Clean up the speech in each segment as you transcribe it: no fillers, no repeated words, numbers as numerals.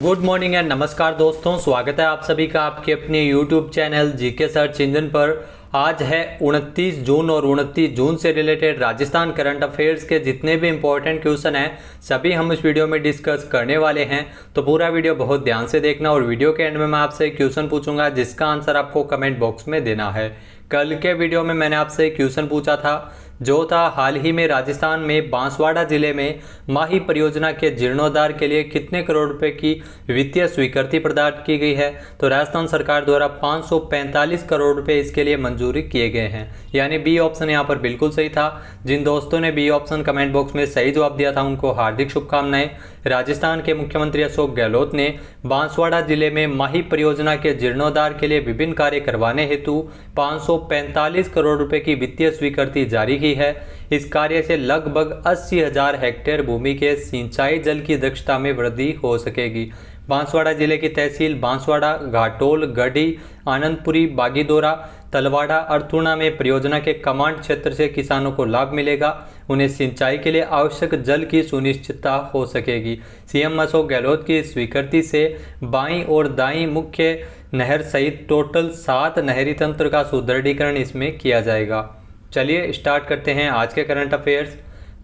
Good morning and नमस्कार दोस्तों, स्वागत है आप सभी का आपके अपने YouTube channel GK search engine पर। आज है 29 जून और 29 जून से रिलेटेड राजस्थान करंट अफेयर्स के जितने भी इंपॉर्टेंट क्वेश्चन हैं सभी हम इस वीडियो में डिस्कस करने वाले हैं। तो पूरा वीडियो बहुत ध्यान से देखना और वीडियो के एंड में मैं आपसे एक क्वेश्चन पूछूंगा जिसका आंसर आपको कमेंट बॉक्स में देना है। कल के वीडियो में मैंने आपसे एक क्वेश्चन पूछा था जो था हाल ही में राजस्थान में बांसवाड़ा जिले में माही परियोजना के जीर्णोद्धार के लिए कितने करोड़ रुपए की वित्तीय स्वीकृति प्रदान की गई है। तो राजस्थान सरकार द्वारा 545 करोड़ रुपए इसके लिए मंजूरी किए गए हैं, यानी बी ऑप्शन यहाँ पर बिल्कुल सही था। जिन दोस्तों ने बी ऑप्शन कमेंट बॉक्स में सही जवाब दिया था उनको हार्दिक शुभकामनाएं। राजस्थान के मुख्यमंत्री अशोक गहलोत ने बांसवाड़ा जिले में माही परियोजना के जीर्णोद्धार के लिए विभिन्न कार्य करवाने हेतु 545 करोड़ रुपए की वित्तीय स्वीकृति जारी की है। इस कार्य से लगभग 80,000 हेक्टेयर भूमि के सिंचाई जल की दक्षता में वृद्धि हो सकेगी। बांसवाड़ा जिले की तहसील बांसवाड़ा, घाटोल, गढ़ी, आनंदपुरी, बागीदोरा, तलवाड़ा, अर्थुणा में परियोजना के कमांड क्षेत्र से किसानों को लाभ मिलेगा। उन्हें सिंचाई के लिए आवश्यक जल की सुनिश्चितता हो सकेगी। सीएम अशोक गहलोत की स्वीकृति से बाईं और दाईं मुख्य नहर सहित टोटल 7 नहरी तंत्र का सुदृढ़ीकरण इसमें किया जाएगा। चलिए स्टार्ट करते हैं आज के करंट अफेयर्स।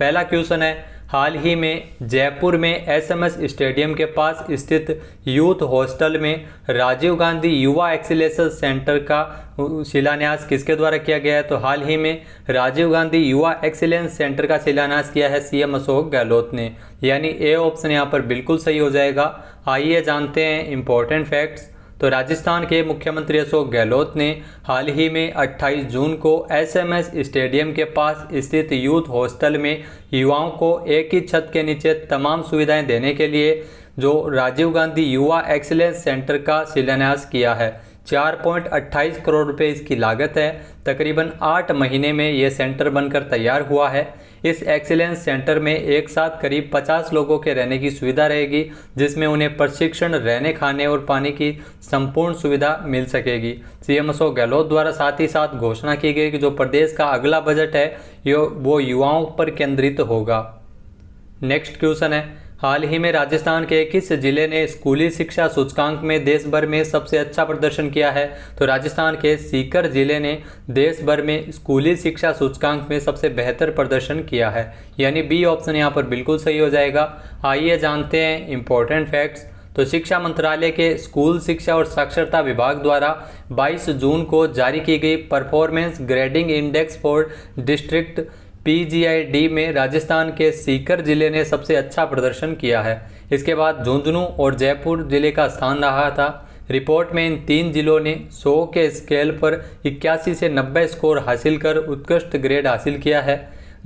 पहला क्वेश्चन है, हाल ही में जयपुर में एसएमएस स्टेडियम के पास स्थित यूथ हॉस्टल में राजीव गांधी युवा एक्सीलेंस सेंटर का शिलान्यास किसके द्वारा किया गया है। तो हाल ही में राजीव गांधी युवा एक्सीलेंस सेंटर का शिलान्यास किया है सीएम अशोक गहलोत ने, यानी ए ऑप्शन यहाँ पर बिल्कुल सही हो जाएगा। आइए जानते हैं इंपॉर्टेंट फैक्ट्स। तो राजस्थान के मुख्यमंत्री अशोक गहलोत ने हाल ही में 28 जून को एसएमएस स्टेडियम के पास स्थित यूथ हॉस्टल में युवाओं को एक ही छत के नीचे तमाम सुविधाएं देने के लिए जो राजीव गांधी युवा एक्सीलेंस सेंटर का शिलान्यास किया है। 4.28 करोड़ रुपए इसकी लागत है। तकरीबन 8 महीने में यह सेंटर बनकर तैयार हुआ है। इस एक्सीलेंस सेंटर में एक साथ करीब 50 लोगों के रहने की सुविधा रहेगी, जिसमें उन्हें प्रशिक्षण, रहने, खाने और पानी की संपूर्ण सुविधा मिल सकेगी। सीएम अशोक गहलोत द्वारा साथ ही साथ घोषणा की गई कि जो प्रदेश का अगला बजट है वो युवाओं पर केंद्रित होगा। नेक्स्ट क्वेश्चन है, हाल ही में राजस्थान के किस जिले ने स्कूली शिक्षा सूचकांक में देश भर में सबसे अच्छा प्रदर्शन किया है। तो राजस्थान के सीकर जिले ने देश भर में स्कूली शिक्षा सूचकांक में सबसे बेहतर प्रदर्शन किया है, यानी बी ऑप्शन यहाँ पर बिल्कुल सही हो जाएगा। आइए जानते हैं इंपॉर्टेंट फैक्ट्स। तो शिक्षा मंत्रालय के स्कूल शिक्षा और साक्षरता विभाग द्वारा 22 जून को जारी की गई performance grading index for district PGID में राजस्थान के सीकर जिले ने सबसे अच्छा प्रदर्शन किया है। इसके बाद झुंझुनू और जयपुर जिले का स्थान रहा था। रिपोर्ट में इन 3 जिलों ने 100 के स्केल पर 81 से 90 स्कोर हासिल कर उत्कृष्ट ग्रेड हासिल किया है।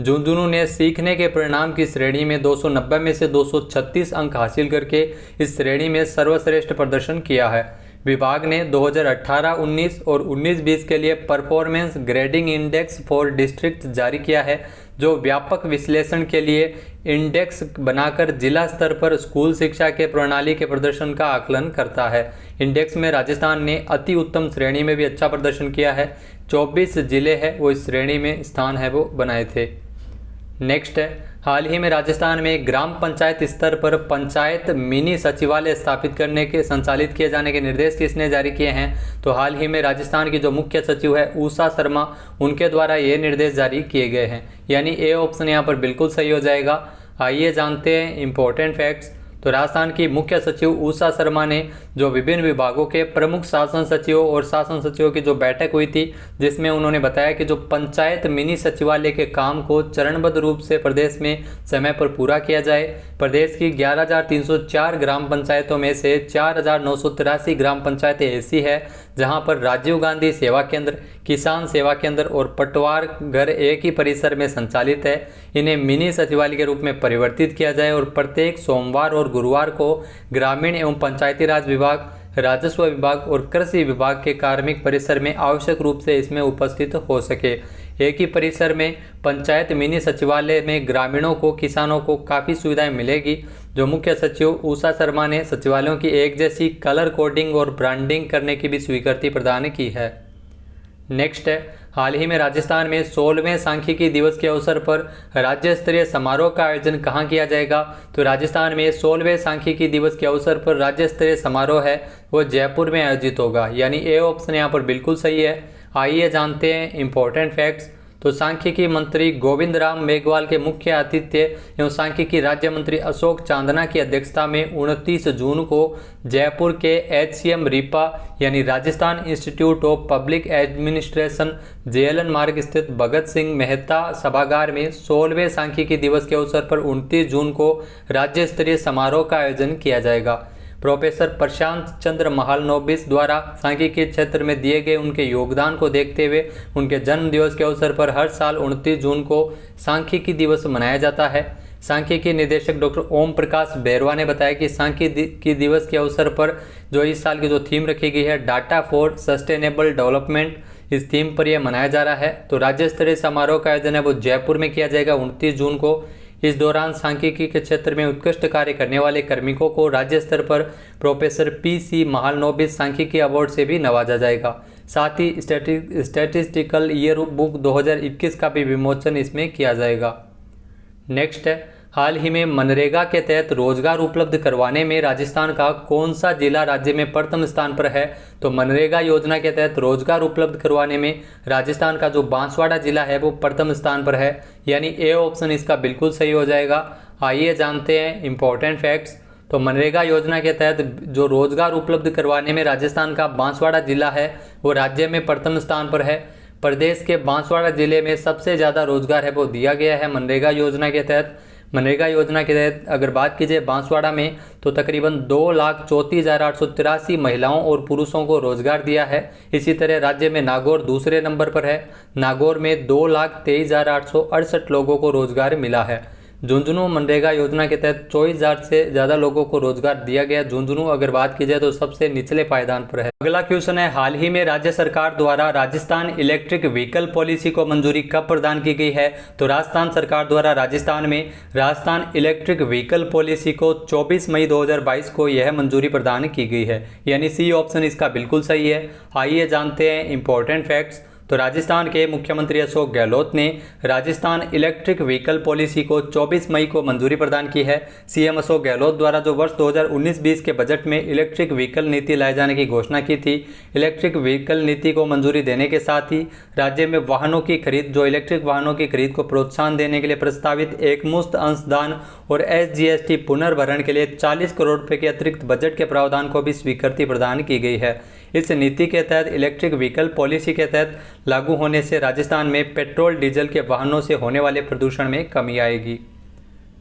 झुंझुनू ने सीखने के परिणाम की श्रेणी में 290 में से 236 अंक हासिल करके इस श्रेणी में सर्वश्रेष्ठ प्रदर्शन किया है। विभाग ने 2018-19 और 19-20 के लिए performance grading index for district जारी किया है, जो व्यापक विश्लेषण के लिए इंडेक्स बनाकर जिला स्तर पर स्कूल शिक्षा के प्रणाली के प्रदर्शन का आकलन करता है। इंडेक्स में राजस्थान ने अति उत्तम श्रेणी में भी अच्छा प्रदर्शन किया है। 24 जिले हैं वो इस श्रेणी में स्थान है वो बनाए थे। नेक्स्ट है, हाल ही में राजस्थान में ग्राम पंचायत स्तर पर पंचायत मिनी सचिवालय स्थापित करने के संचालित किए जाने के निर्देश किसने जारी किए हैं। तो हाल ही में राजस्थान की जो मुख्य सचिव है उषा शर्मा, उनके द्वारा ये निर्देश जारी किए गए हैं, यानी ए ऑप्शन यहाँ पर बिल्कुल सही हो जाएगा। आइए जानते हैं इंपॉर्टेंट फैक्ट्स। तो राजस्थान की मुख्य सचिव उषा शर्मा ने जो विभिन्न विभागों के प्रमुख शासन सचिवों और शासन सचिवों की जो बैठक हुई थी, जिसमें उन्होंने बताया कि जो पंचायत मिनी सचिवालय के काम को चरणबद्ध रूप से प्रदेश में समय पर पूरा किया जाए। प्रदेश की 11,304 ग्राम पंचायतों में से 4,983 ग्राम पंचायतें ऐसी है जहां पर राजीव गांधी सेवा केंद्र, किसान सेवा केंद्र और पटवार घर एक ही परिसर में संचालित है। इन्हें मिनी सचिवालय के रूप में परिवर्तित किया जाए और प्रत्येक सोमवार और गुरुवार को ग्रामीण एवं पंचायती राज विभाग, राजस्व विभाग और कृषि विभाग के कार्मिक परिसर में आवश्यक रूप से इसमें उपस्थित हो सके। एक ही परिसर में पंचायत मिनी सचिवालय में ग्रामीणों को, किसानों को काफ़ी सुविधाएं मिलेगी। जो मुख्य सचिव उषा शर्मा ने सचिवालयों की एक जैसी कलर कोडिंग और ब्रांडिंग करने की भी स्वीकृति प्रदान की है। नेक्स्ट है, हाल ही में राजस्थान में 16वें सांख्यिकी दिवस के अवसर पर राज्य स्तरीय समारोह का आयोजन कहाँ किया जाएगा? तो राजस्थान में 16वें सांख्यिकी दिवस के अवसर पर राज्य स्तरीय समारोह है वो जयपुर में आयोजित होगा, यानी ए ऑप्शन यहाँ पर बिल्कुल सही है। आइए जानते हैं इंपॉर्टेंट फैक्ट्स। तो सांख्यिकी मंत्री गोविंद राम मेघवाल के मुख्य आतिथ्य एवं सांख्यिकी राज्य मंत्री अशोक चांदना की अध्यक्षता में 29 जून को जयपुर के HCM रीपा यानी Rajasthan institute of public administration JLN मार्ग स्थित भगत सिंह मेहता सभागार में 16वें सांख्यिकी दिवस के अवसर पर 29 जून को राज्य स्तरीय समारोह का आयोजन किया जाएगा। प्रोफेसर प्रशांत चंद्र महालनोबिस द्वारा सांख्यिकी क्षेत्र में दिए गए उनके योगदान को देखते हुए उनके जन्म दिवस के अवसर पर हर साल 29 जून को सांख्यिकी दिवस मनाया जाता है। सांख्यिकी निदेशक डॉक्टर ओम प्रकाश बैरवा ने बताया कि सांख्यिकी दिवस के अवसर पर जो इस साल की जो थीम रखी गई है डाटा फॉर सस्टेनेबल डेवलपमेंट, इस थीम पर यह मनाया जा रहा है। तो राज्य स्तरीय समारोह का आयोजन है वो जयपुर में किया जाएगा 29 जून को। इस दौरान सांख्यिकी के क्षेत्र में उत्कृष्ट कार्य करने वाले कार्मिकों को राज्य स्तर पर प्रोफेसर PC महालनोबिस सांख्यिकी अवार्ड से भी नवाजा जाएगा। साथ ही स्टैटिस्टिकल ईयर बुक 2021 का भी विमोचन इसमें किया जाएगा। नेक्स्ट है, हाल ही में मनरेगा के तहत रोजगार उपलब्ध करवाने में राजस्थान का कौन सा जिला राज्य में प्रथम स्थान पर है? तो मनरेगा योजना के तहत रोजगार उपलब्ध करवाने में राजस्थान का जो बांसवाड़ा जिला है वो प्रथम स्थान पर है, यानी ए ऑप्शन इसका बिल्कुल सही हो जाएगा। आइए जानते हैं इंपॉर्टेंट फैक्ट्स। तो मनरेगा योजना के तहत जो रोजगार उपलब्ध करवाने में राजस्थान का बांसवाड़ा जिला है वो राज्य में प्रथम स्थान पर है। प्रदेश के बांसवाड़ा जिले में सबसे ज़्यादा रोजगार है वो दिया गया है मनरेगा योजना के तहत। मनरेगा योजना के तहत अगर बात कीजिए बांसवाड़ा में तो तकरीबन 2,34,883 महिलाओं और पुरुषों को रोजगार दिया है। इसी तरह राज्य में नागौर दूसरे नंबर पर है। नागौर में 2,23,868 लोगों को रोजगार मिला है। झुंझुनू मनरेगा योजना के तहत 24,000 से ज़्यादा लोगों को रोजगार दिया गया। झुंझुनू अगर बात की जाए तो सबसे निचले पायदान पर है। अगला क्वेश्चन है, हाल ही में राज्य सरकार द्वारा राजस्थान इलेक्ट्रिक व्हीकल पॉलिसी को मंजूरी कब प्रदान की गई है? तो राजस्थान सरकार द्वारा राजस्थान में राजस्थान इलेक्ट्रिक व्हीकल पॉलिसी को 24 मई 2022 को यह मंजूरी प्रदान की गई है, यानी सी ऑप्शन इसका बिल्कुल सही है। आइए जानते हैं इंपॉर्टेंट फैक्ट्स। तो राजस्थान के मुख्यमंत्री अशोक गहलोत ने राजस्थान इलेक्ट्रिक व्हीकल पॉलिसी को 24 मई को मंजूरी प्रदान की है। सीएम अशोक गहलोत द्वारा जो वर्ष 2019-20 के बजट में इलेक्ट्रिक व्हीकल नीति लाए जाने की घोषणा की थी। इलेक्ट्रिक व्हीकल नीति को मंजूरी देने के साथ ही राज्य में वाहनों की खरीद जो इलेक्ट्रिक वाहनों की खरीद को प्रोत्साहन देने के लिए प्रस्तावित एकमुश्त अंशदान और SGST पुनर्भरण के लिए 40 करोड़ रुपये के अतिरिक्त बजट के प्रावधान को भी स्वीकृति प्रदान की गई है। इस नीति के तहत इलेक्ट्रिक व्हीकल पॉलिसी के तहत लागू होने से राजस्थान में पेट्रोल डीजल के वाहनों से होने वाले प्रदूषण में कमी आएगी।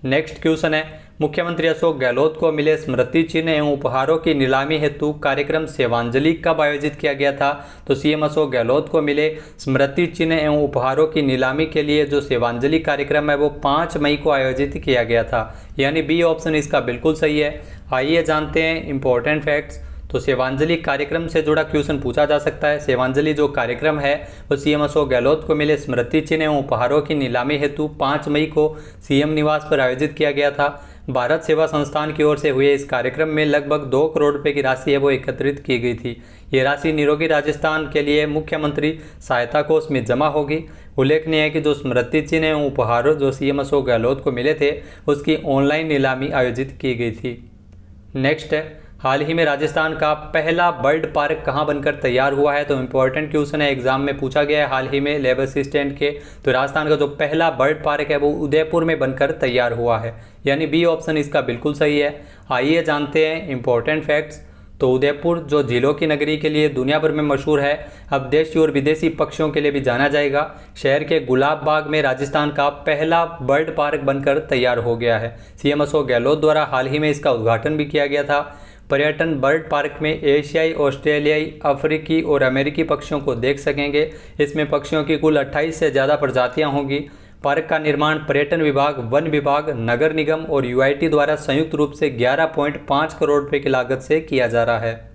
नेक्स्ट क्वेश्चन है, मुख्यमंत्री अशोक गहलोत को मिले स्मृति चिन्ह एवं उपहारों की नीलामी हेतु कार्यक्रम सेवांजलि कब आयोजित किया गया था? तो सीएम अशोक गहलोत को मिले स्मृति चिन्ह एवं उपहारों की नीलामी के लिए जो सेवांजलि कार्यक्रम है वो 5 मई को आयोजित किया गया था, यानी बी ऑप्शन इसका बिल्कुल सही है। आइए जानते हैं इंपॉर्टेंट फैक्ट्स। तो सेवांजलि कार्यक्रम से जुड़ा क्वेश्चन पूछा जा सकता है। सेवांजलि जो कार्यक्रम है वो सीएम अशोक गहलोत को मिले स्मृति चिन्ह एवं उपहारों की नीलामी हेतु 5 मई को सीएम निवास पर आयोजित किया गया था। भारत सेवा संस्थान की ओर से हुए इस कार्यक्रम में लगभग 2 करोड़ रुपए की राशि है वो एकत्रित की गई थी। ये राशि निरोगी राजस्थान के लिए मुख्यमंत्री सहायता कोष में जमा होगी। उल्लेखनीय है कि जो स्मृति चिन्ह एवं उपहार जो सीएम अशोक गहलोत को मिले थे उसकी ऑनलाइन नीलामी आयोजित की गई थी। नेक्स्ट है, हाल ही में राजस्थान का पहला बर्ड पार्क कहां बनकर तैयार हुआ है? तो इम्पोर्टेंट क्वेश्चन है, एग्जाम में पूछा गया है हाल ही में लेबर असिस्टेंट के। तो राजस्थान का जो पहला बर्ड पार्क है वो उदयपुर में बनकर तैयार हुआ है, यानी बी ऑप्शन इसका बिल्कुल सही है। आइए जानते हैं इंपॉर्टेंट फैक्ट्स। तो उदयपुर जो झीलों की नगरी के लिए दुनिया भर में मशहूर है, अब देशी और विदेशी पक्षियों के लिए भी जाना जाएगा। शहर के गुलाब बाग में राजस्थान का पहला बर्ड पार्क बनकर तैयार हो गया है। सीएम अशोक गहलोत द्वारा हाल ही में इसका उद्घाटन भी किया गया था। पर्यटन बर्ड पार्क में एशियाई, ऑस्ट्रेलियाई, अफ्रीकी और अमेरिकी पक्षियों को देख सकेंगे। इसमें पक्षियों की कुल 28 से ज़्यादा प्रजातियां होंगी। पार्क का निर्माण पर्यटन विभाग, वन विभाग, नगर निगम और UIT द्वारा संयुक्त रूप से 11.5 करोड़ रुपए की लागत से किया जा रहा है।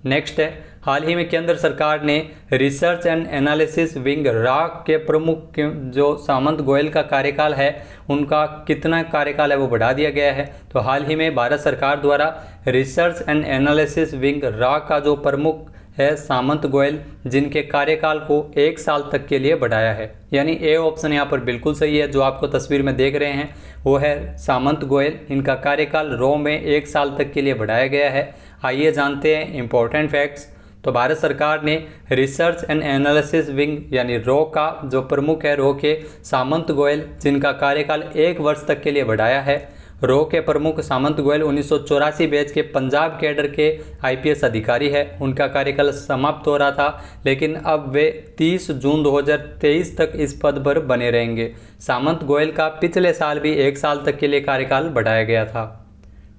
नेक्स्ट है, हाल ही में केंद्र सरकार ने research and analysis wing rock के प्रमुख जो सामंत गोयल का कार्यकाल है उनका कितना कार्यकाल है वो बढ़ा दिया गया है। तो हाल ही में भारत सरकार द्वारा research and analysis wing rock का जो प्रमुख है सामंत गोयल, जिनके कार्यकाल को 1 साल तक के लिए बढ़ाया है। यानी ए ऑप्शन यहाँ पर बिल्कुल सही है। जो आपको तस्वीर में देख रहे हैं वो है सामंत गोयल, इनका कार्यकाल रॉ में 1 साल तक के लिए बढ़ाया गया है। आइए जानते हैं इंपॉर्टेंट फैक्ट्स। तो भारत सरकार ने रिसर्च एंड एनालिसिस विंग यानी रॉ का जो प्रमुख है रॉ के सामंत गोयल, जिनका कार्यकाल 1 वर्ष तक के लिए बढ़ाया है। रॉ के प्रमुख सामंत गोयल 1984 बैच के पंजाब कैडर के आईपीएस अधिकारी है। उनका कार्यकाल समाप्त हो रहा था, लेकिन अब वे 30 जून 2023 तक इस पद पर बने रहेंगे। सामंत गोयल का पिछले साल भी 1 साल तक के लिए कार्यकाल बढ़ाया गया था।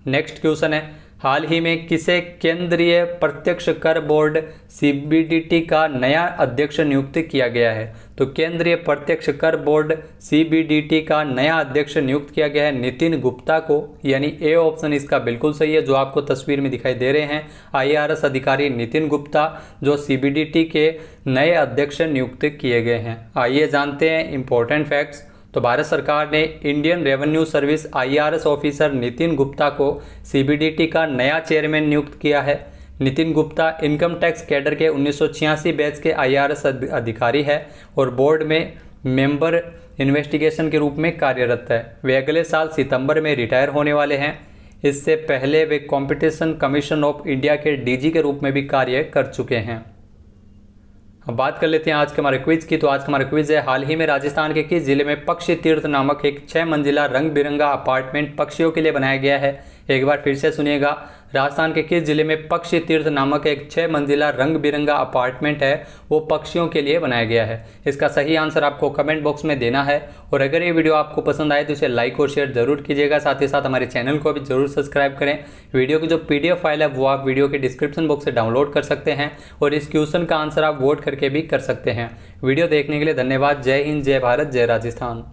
नेक्स्ट क्वेश्चन है, हाल ही में किसे केंद्रीय प्रत्यक्ष कर बोर्ड सीबीडीटी का नया अध्यक्ष नियुक्त किया गया है? तो केंद्रीय प्रत्यक्ष कर बोर्ड सीबीडीटी का नया अध्यक्ष नियुक्त किया गया है नितिन गुप्ता को। यानी ए ऑप्शन इसका बिल्कुल सही है। जो आपको तस्वीर में दिखाई दे रहे हैं आईआरएस अधिकारी नितिन गुप्ता, जो सीबीडीटी के नए अध्यक्ष नियुक्त किए गए हैं। आइए जानते हैं इंपॉर्टेंट फैक्ट्स। तो भारत सरकार ने Indian revenue service IRS officer Nitin Gupta को सीबीडीटी का नया चेयरमैन नियुक्त किया है। Nitin Gupta income tax cadre के 1986 बैच के आईआरएस अधिकारी है और बोर्ड में मेंबर इन्वेस्टिगेशन के रूप में कार्यरत है। वे अगले साल सितंबर में रिटायर होने वाले हैं। इससे पहले वे कंपटीशन कमीशन ऑफ इंडिया के डीजी के रूप में भी कार्य कर चुके हैं। अब बात कर लेते हैं आज के हमारे क्विज की। तो आज का हमारा क्विज है, हाल ही में राजस्थान के किस जिले में पक्षी तीर्थ नामक एक 6 मंजिला रंग बिरंगा अपार्टमेंट पक्षियों के लिए बनाया गया है? एक बार फिर से सुनिएगा, राजस्थान के किस जिले में पक्षी तीर्थ नामक एक 6 मंजिला रंग बिरंगा अपार्टमेंट है वो पक्षियों के लिए बनाया गया है? इसका सही आंसर आपको कमेंट बॉक्स में देना है। और अगर ये वीडियो आपको पसंद आए तो इसे लाइक और शेयर जरूर कीजिएगा। साथ ही साथ हमारे चैनल को भी जरूर सब्सक्राइब करें। वीडियो की जो पीडीएफ फाइल है वो आप वीडियो के डिस्क्रिप्शन बॉक्स से डाउनलोड कर सकते हैं और इस क्वेश्चन का आंसर आप वोट करके भी कर सकते हैं। वीडियो देखने के लिए धन्यवाद। जय हिंद, जय भारत, जय राजस्थान।